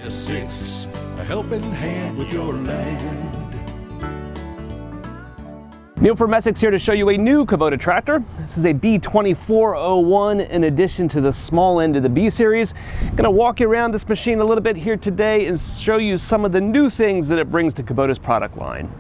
Six, a helping hand with your land. Neil from Essex here to show you a new Kubota tractor. This is a B2401 in addition to the small end of the B series. I'm gonna walk you around this machine a little bit here today and show you some of the new things that it brings to Kubota's product line.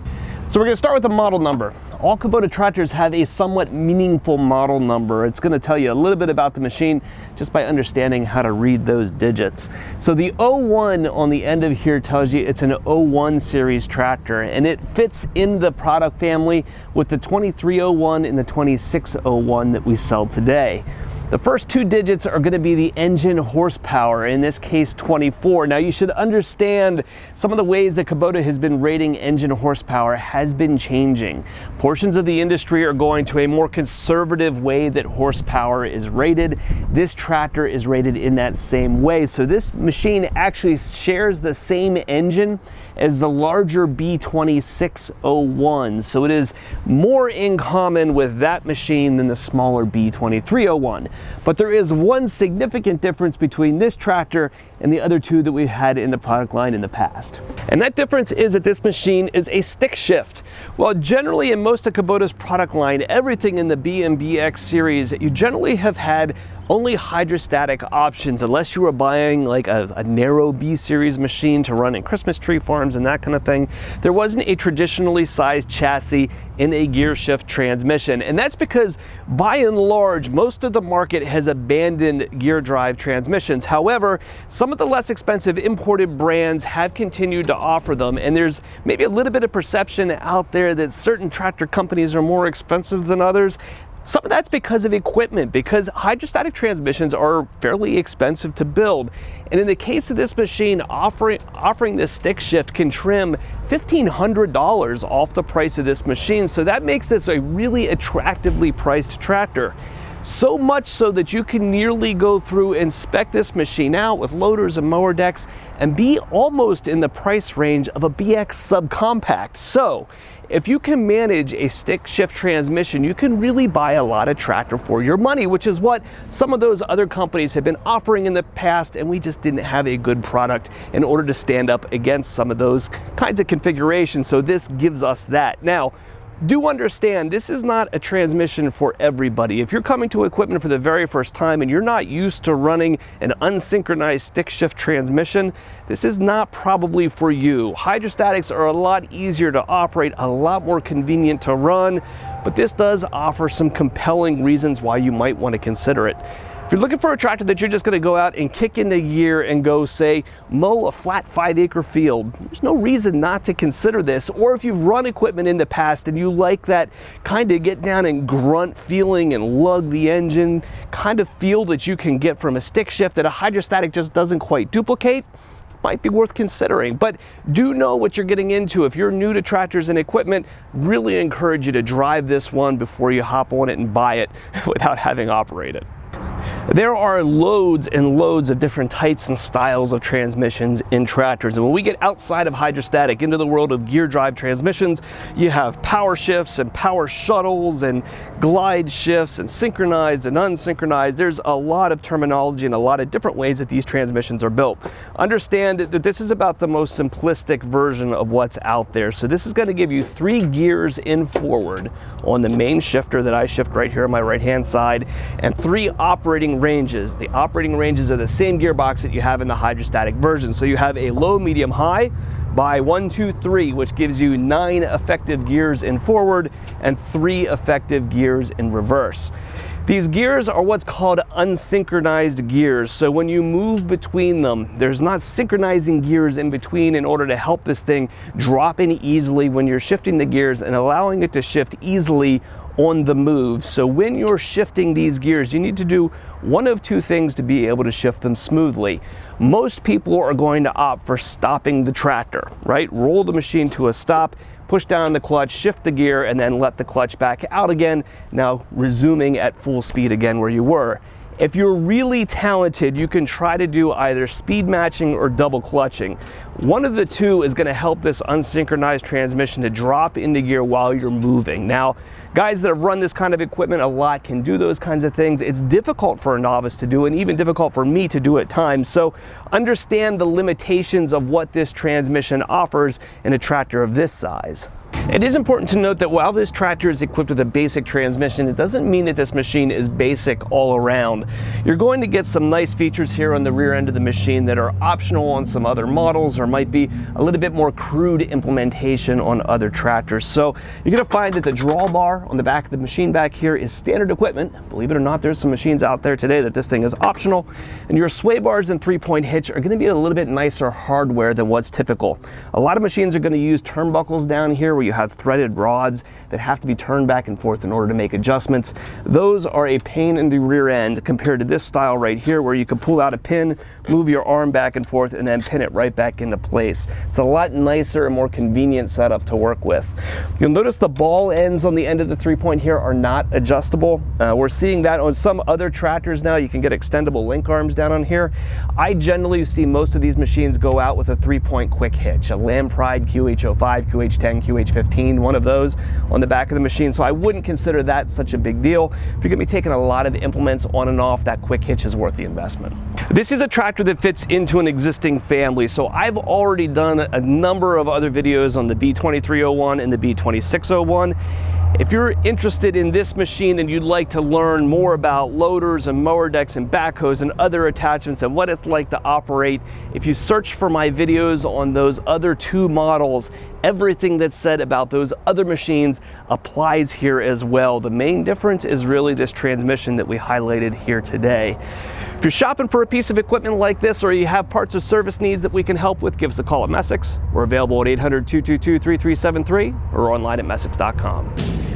So we're gonna start with the model number. All Kubota tractors have a somewhat meaningful model number. It's gonna tell you a little bit about the machine just by understanding how to read those digits. So the 01 on the end of here tells you it's an 01 series tractor, and it fits in the product family with the 2301 and the 2601 that we sell today. The first two digits are going to be the engine horsepower, in this case 24. Now you should understand some of the ways that Kubota has been rating engine horsepower has been changing. Portions of the industry are going to a more conservative way that horsepower is rated. This tractor is rated in that same way. So this machine actually shares the same engine as the larger B2601. So it is more in common with that machine than the smaller B2301. But there is one significant difference between this tractor and the other two that we've had in the product line in the past. And that difference is that this machine is a stick shift. Well, generally in most of Kubota's product line, everything in the B and BX series, you generally have had only hydrostatic options, unless you were buying like a narrow B series machine to run in Christmas tree farms and that kind of thing. There wasn't a traditionally sized chassis in a gear shift transmission. And that's because by and large, most of the market has abandoned gear drive transmissions. However, some of the less expensive imported brands have continued to offer them. And there's maybe a little bit of perception out there that certain tractor companies are more expensive than others. Some of that's because of equipment, because hydrostatic transmissions are fairly expensive to build. And in the case of this machine, offering this stick shift can trim $1,500 off the price of this machine. So that makes this a really attractively priced tractor. So much so that you can nearly go through and spec this machine out with loaders and mower decks and be almost in the price range of a BX subcompact. So if you can manage a stick shift transmission, you can really buy a lot of tractor for your money, which is what some of those other companies have been offering in the past, and we just didn't have a good product in order to stand up against some of those kinds of configurations. So this gives us that. Now, do understand, this is not a transmission for everybody. If you're coming to equipment for the very first time and you're not used to running an unsynchronized stick shift transmission, this is not probably for you. Hydrostatics are a lot easier to operate, a lot more convenient to run, but this does offer some compelling reasons why you might want to consider it. If you're looking for a tractor that you're just going to go out and kick into gear and go, say, mow a flat 5-acre field, there's no reason not to consider this. Or if you've run equipment in the past and you like that kind of get down and grunt feeling and lug the engine kind of feel that you can get from a stick shift that a hydrostatic just doesn't quite duplicate, might be worth considering. But do know what you're getting into. If you're new to tractors and equipment, really encourage you to drive this one before you hop on it and buy it without having operated. There are loads and loads of different types and styles of transmissions in tractors. And when we get outside of hydrostatic into the world of gear drive transmissions, you have power shifts and power shuttles and glide shifts and synchronized and unsynchronized. There's a lot of terminology and a lot of different ways that these transmissions are built. Understand that this is about the most simplistic version of what's out there. So this is going to give you 3 gears in forward on the main shifter that I shift right here on my right-hand side, and 3 operating ranges. The operating ranges are the same gearbox that you have in the hydrostatic version. So you have a low, medium, high by 1, 2, 3, which gives you 9 effective gears in forward and 3 effective gears in reverse. These gears are what's called unsynchronized gears. So when you move between them, there's not synchronizing gears in between in order to help this thing drop in easily when you're shifting the gears and allowing it to shift easily on the move. So when you're shifting these gears, you need to do one of 2 things to be able to shift them smoothly. Most people are going to opt for stopping the tractor, right? Roll the machine to a stop, push down the clutch, shift the gear, and then let the clutch back out again, now resuming at full speed again where you were. If you're really talented, you can try to do either speed matching or double clutching. One of the two is going to help this unsynchronized transmission to drop into gear while you're moving. Now, guys that have run this kind of equipment a lot can do those kinds of things. It's difficult for a novice to do, and even difficult for me to do at times. So understand the limitations of what this transmission offers in a tractor of this size. It is important to note that while this tractor is equipped with a basic transmission, it doesn't mean that this machine is basic all around. You're going to get some nice features here on the rear end of the machine that are optional on some other models, or might be a little bit more crude implementation on other tractors. So you're going to find that the drawbar on the back of the machine back here is standard equipment. Believe it or not, there's some machines out there today that this thing is optional. And your sway bars and 3-point hitch are going to be a little bit nicer hardware than what's typical. A lot of machines are going to use turnbuckles down here where you have threaded rods that have to be turned back and forth in order to make adjustments. Those are a pain in the rear end compared to this style right here, where you can pull out a pin, move your arm back and forth, and then pin it right back into place. It's a lot nicer and more convenient setup to work with. You'll notice the ball ends on the end of the 3-point here are not adjustable. We're seeing that on some other tractors now. You can get extendable link arms down on here. I generally see most of these machines go out with a 3-point quick hitch, a Lampride QH05, QH10, QH15, one of those on the back of the machine. So I wouldn't consider that such a big deal. If you're gonna be taking a lot of implements on and off, that quick hitch is worth the investment. This is a tractor that fits into an existing family. So I've already done a number of other videos on the B2301 and the B2601. If you're interested in this machine and you'd like to learn more about loaders and mower decks and backhoes and other attachments and what it's like to operate, if you search for my videos on those other two models, everything that's said about those other machines applies here as well. The main difference is really this transmission that we highlighted here today. If you're shopping for a piece of equipment like this, or you have parts or service needs that we can help with, give us a call at Messick's. We're available at 800-222-3373 or online at messick's.com.